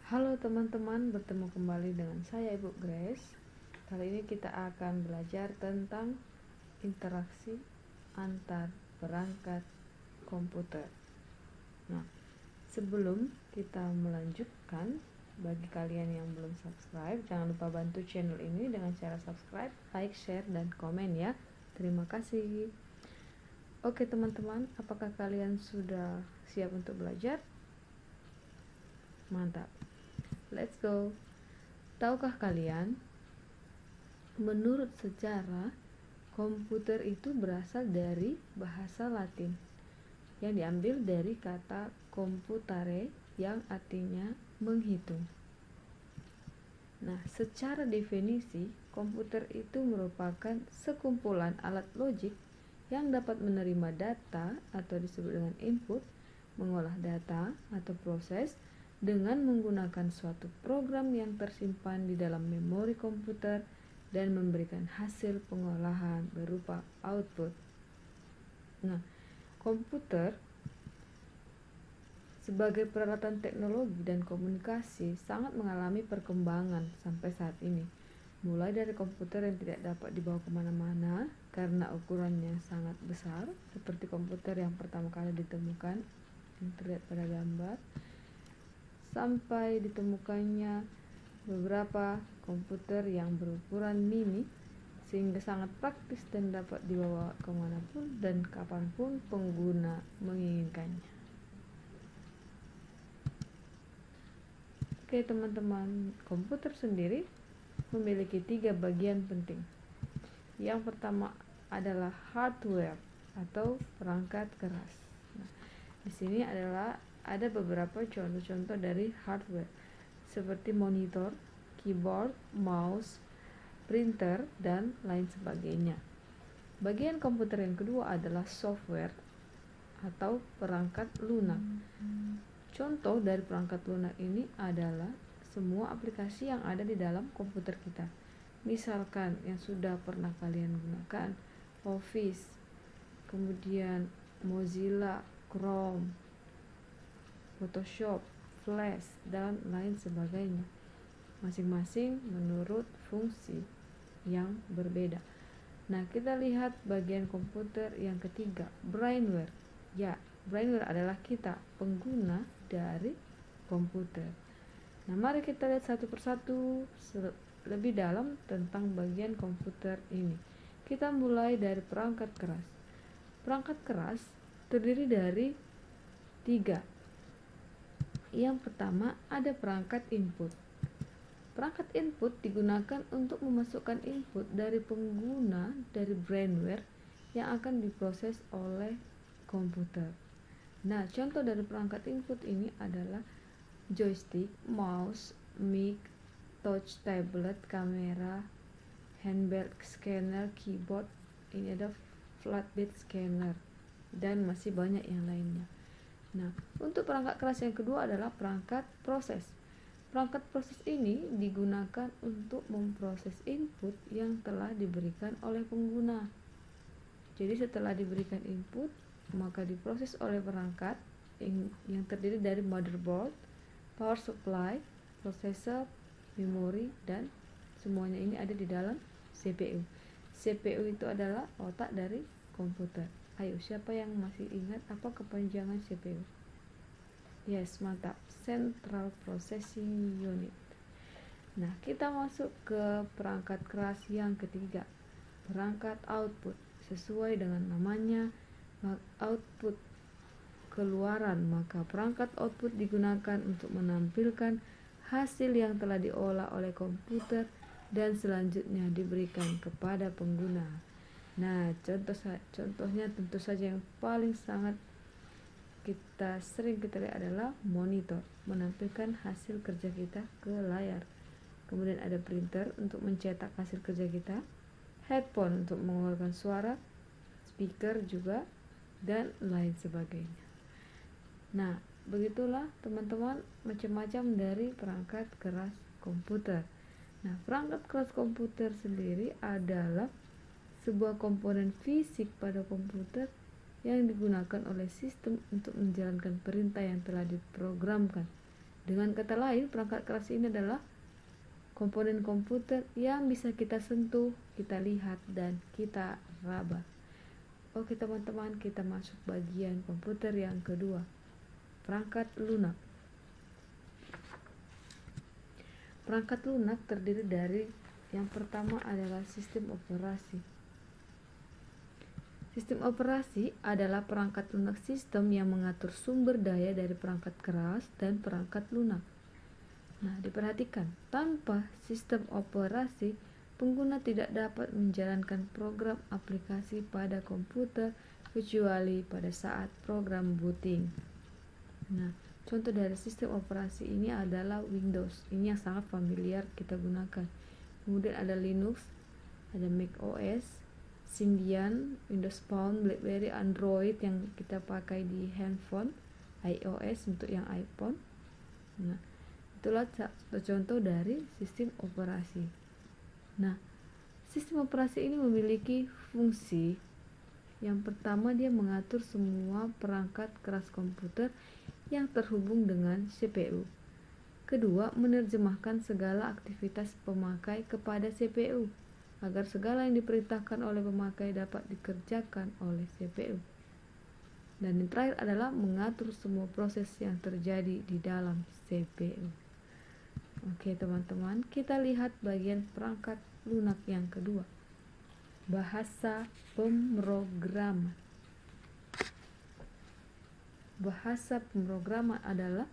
Halo teman-teman, bertemu kembali dengan saya Ibu Grace. Kali ini kita akan belajar tentang interaksi antar perangkat komputer. Nah, sebelum kita melanjutkan, bagi kalian yang belum subscribe, jangan lupa bantu channel ini dengan cara subscribe, like, share, dan komen ya. Terima kasih. Oke teman-teman, apakah kalian sudah siap untuk belajar? Mantap. Let's go. Tahukah kalian, menurut sejarah, komputer itu berasal dari bahasa Latin yang diambil dari kata computare yang artinya menghitung. Nah, secara definisi, komputer itu merupakan sekumpulan alat logik yang dapat menerima data atau disebut dengan input, mengolah data atau proses dengan menggunakan suatu program yang tersimpan di dalam memori komputer dan memberikan hasil pengolahan berupa output. Nah, komputer sebagai peralatan teknologi dan komunikasi sangat mengalami perkembangan sampai saat ini. Mulai dari komputer yang tidak dapat dibawa kemana-mana karena ukurannya sangat besar, seperti komputer yang pertama kali ditemukan yang terlihat pada gambar, sampai ditemukannya beberapa komputer yang berukuran mini sehingga sangat praktis dan dapat dibawa kemanapun dan kapanpun pengguna menginginkannya. Oke teman-teman, komputer sendiri memiliki 3 bagian penting. Yang pertama adalah hardware atau perangkat keras. Nah, di sini ada beberapa contoh-contoh dari hardware seperti monitor, keyboard, mouse, printer, dan lain sebagainya. Bagian komputer yang kedua adalah software atau perangkat lunak. Contoh dari perangkat lunak ini adalah semua aplikasi yang ada di dalam komputer kita. Misalkan yang sudah pernah kalian gunakan, Office, kemudian Mozilla, Chrome, Photoshop, Flash, dan lain sebagainya. Masing-masing menurut fungsi yang berbeda. Nah, kita lihat bagian komputer yang ketiga, brainware. Ya, brainware adalah kita, pengguna dari komputer. Nah, mari kita lihat satu persatu lebih dalam tentang bagian komputer ini. Kita mulai dari perangkat keras. Perangkat keras terdiri dari 3. Yang pertama ada perangkat input. Perangkat input digunakan untuk memasukkan input dari pengguna dari brainware yang akan diproses oleh komputer. Nah, contoh dari perangkat input ini adalah joystick, mouse, mic, touch tablet, kamera, handbell scanner, keyboard, ini ada flatbed scanner, dan masih banyak yang lainnya. Nah, untuk perangkat keras yang kedua adalah perangkat proses. Perangkat proses ini digunakan untuk memproses input yang telah diberikan oleh pengguna. Jadi setelah diberikan input, maka diproses oleh perangkat yang terdiri dari motherboard, power supply, processor, memori, dan semuanya ini ada di dalam CPU. CPU itu adalah otak dari komputer. Ayo, siapa yang masih ingat apa kepanjangan CPU? Yes, mantap. Central Processing Unit. Nah, kita masuk ke perangkat keras yang ketiga, perangkat output. Sesuai dengan namanya, output keluaran, maka perangkat output digunakan untuk menampilkan hasil yang telah diolah oleh komputer dan selanjutnya diberikan kepada pengguna. Nah, contohnya tentu saja yang paling sangat sering kita lihat adalah monitor, menampilkan hasil kerja kita ke layar. Kemudian ada printer untuk mencetak hasil kerja kita, headphone untuk mengeluarkan suara, speaker juga, dan lain sebagainya. Nah, begitulah teman-teman macam-macam dari perangkat keras komputer. Nah, perangkat keras komputer sendiri adalah sebuah komponen fisik pada komputer yang digunakan oleh sistem untuk menjalankan perintah yang telah diprogramkan Dengan kata lain, perangkat keras ini adalah komponen komputer yang bisa kita sentuh, kita lihat, dan kita raba. Oke teman-teman, kita masuk bagian komputer yang kedua, perangkat lunak. Perangkat lunak terdiri dari yang pertama adalah sistem operasi. Sistem operasi adalah perangkat lunak sistem yang mengatur sumber daya dari perangkat keras dan perangkat lunak. Nah, diperhatikan, tanpa sistem operasi, pengguna tidak dapat menjalankan program aplikasi pada komputer kecuali pada saat program booting. Nah, contoh dari sistem operasi ini adalah Windows. Ini yang sangat familiar kita gunakan. Kemudian ada Linux, ada Mac OS, Symbian, Windows Phone, BlackBerry, Android yang kita pakai di handphone, iOS untuk yang iPhone. Nah, itulah satu contoh dari sistem operasi. Nah, sistem operasi ini memiliki fungsi. Yang pertama, dia mengatur semua perangkat keras komputer yang terhubung dengan CPU. Kedua, menerjemahkan segala aktivitas pemakai kepada CPU agar segala yang diperintahkan oleh pemakai dapat dikerjakan oleh CPU. Dan yang terakhir adalah mengatur semua proses yang terjadi di dalam CPU. Oke teman-teman, kita lihat bagian perangkat lunak yang kedua, bahasa pemrograman. Bahasa pemrograman adalah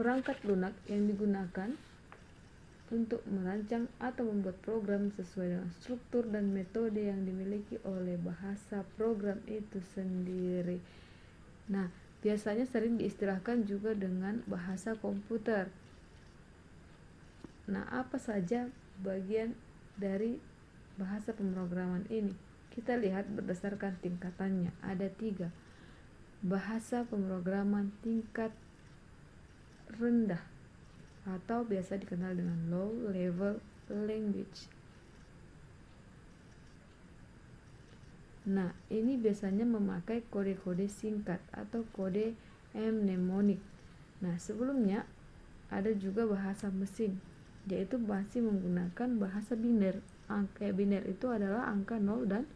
perangkat lunak yang digunakan untuk merancang atau membuat program sesuai dengan struktur dan metode yang dimiliki oleh bahasa program itu sendiri. Nah, biasanya sering diistilahkan juga dengan bahasa komputer. Nah, apa saja bagian dari bahasa pemrograman ini? Kita lihat berdasarkan tingkatannya. Ada 3. Bahasa pemrograman tingkat rendah atau biasa dikenal dengan low level language. Nah, ini biasanya memakai kode-kode singkat atau kode mnemonik. Nah, sebelumnya ada juga bahasa mesin, yaitu masih menggunakan bahasa biner. Angka biner itu adalah angka 0 dan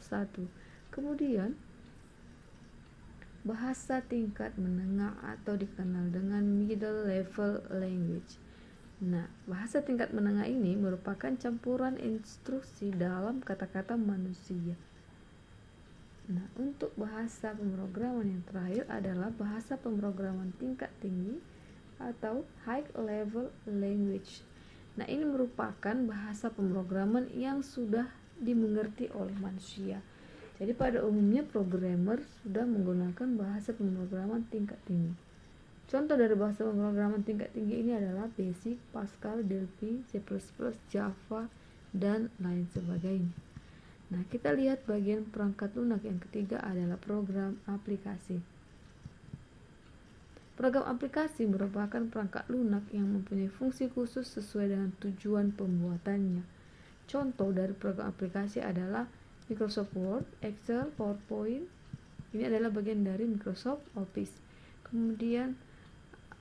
1. Kemudian bahasa tingkat menengah atau dikenal dengan middle level language. Nah, bahasa tingkat menengah ini merupakan campuran instruksi dalam kata-kata manusia. Nah, untuk bahasa pemrograman yang terakhir adalah bahasa pemrograman tingkat tinggi atau high level language. Nah, ini merupakan bahasa pemrograman yang sudah dimengerti oleh manusia. Jadi pada umumnya programmer sudah menggunakan bahasa pemrograman tingkat tinggi. Contoh dari bahasa pemrograman tingkat tinggi ini adalah Basic, Pascal, Delphi, C++, Java, dan lain sebagainya. Nah, kita lihat bagian perangkat lunak yang ketiga adalah program aplikasi. Program aplikasi merupakan perangkat lunak yang mempunyai fungsi khusus sesuai dengan tujuan pembuatannya. Contoh dari program aplikasi adalah Microsoft Word, Excel, PowerPoint. Ini adalah bagian dari Microsoft Office. Kemudian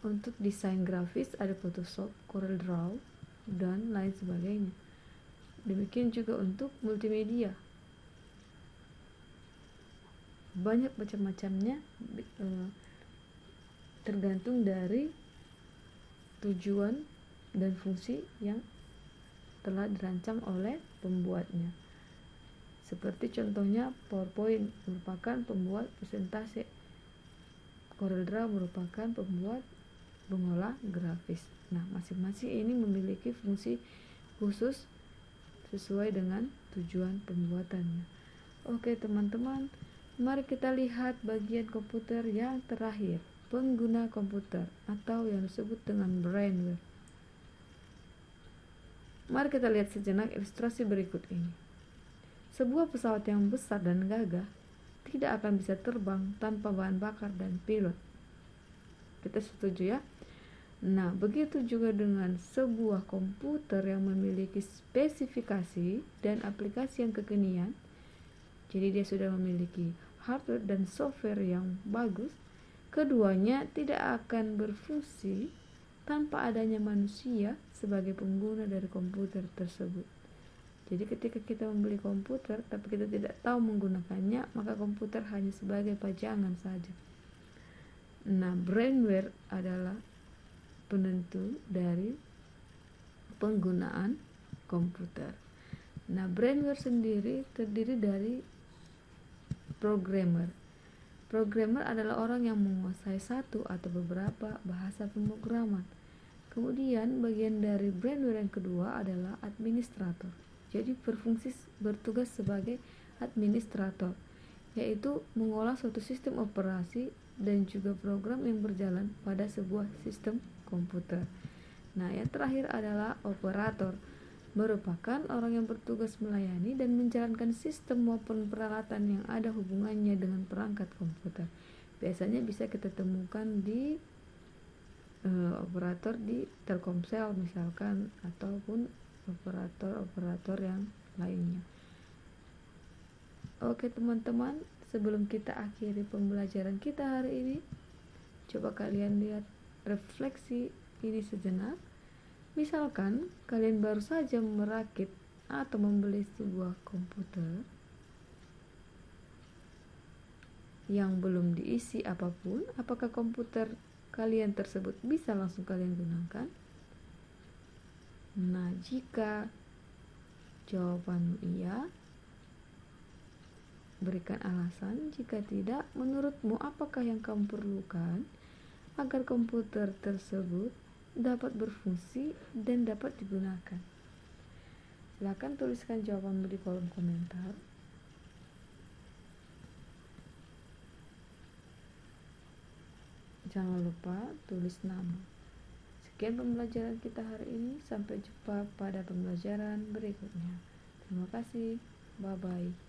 untuk desain grafis ada Photoshop, CorelDRAW, dan lain sebagainya. Demikian juga untuk multimedia. Banyak macam-macamnya, tergantung dari tujuan dan fungsi yang telah dirancang oleh pembuatnya. Seperti contohnya PowerPoint merupakan pembuat presentasi, CorelDRAW merupakan pembuat pengolah grafis. Nah, masing-masing ini memiliki fungsi khusus sesuai dengan tujuan pembuatannya. Oke teman-teman, mari kita lihat bagian komputer yang terakhir, pengguna komputer atau yang disebut dengan brainware. Mari kita lihat sejenak ilustrasi berikut ini. Sebuah pesawat yang besar dan gagah tidak akan bisa terbang tanpa bahan bakar dan pilot. Kita setuju ya? Nah, begitu juga dengan sebuah komputer yang memiliki spesifikasi dan aplikasi yang kekinian. Jadi dia sudah memiliki hardware dan software yang bagus, keduanya tidak akan berfungsi tanpa adanya manusia sebagai pengguna dari komputer tersebut. Jadi ketika kita membeli komputer tapi kita tidak tahu menggunakannya, maka komputer hanya sebagai pajangan saja. Nah, brainware adalah penentu dari penggunaan komputer. Nah, brainware sendiri terdiri dari programmer. Programmer adalah orang yang menguasai satu atau beberapa bahasa pemrograman. Kemudian bagian dari brainware yang kedua adalah administrator. Jadi bertugas sebagai administrator, yaitu mengolah suatu sistem operasi dan juga program yang berjalan pada sebuah sistem komputer. Nah, yang terakhir adalah operator, merupakan orang yang bertugas melayani dan menjalankan sistem maupun peralatan yang ada hubungannya dengan perangkat komputer. Biasanya bisa kita temukan di operator di Telkomsel misalkan, ataupun operator-operator yang lainnya. Oke teman-teman, sebelum kita akhiri pembelajaran kita hari ini, coba kalian lihat refleksi ini sejenak. Misalkan kalian baru saja merakit atau membeli sebuah komputer yang belum diisi apapun, apakah komputer kalian tersebut bisa langsung kalian gunakan? Nah, jika jawabanmu iya, berikan alasan. Jika tidak, menurutmu apakah yang kamu perlukan agar komputer tersebut dapat berfungsi dan dapat digunakan? Silakan tuliskan jawabanmu di kolom komentar. Jangan lupa tulis nama. Sekian pembelajaran kita hari ini. Sampai jumpa pada pembelajaran berikutnya. Terima kasih. Bye-bye.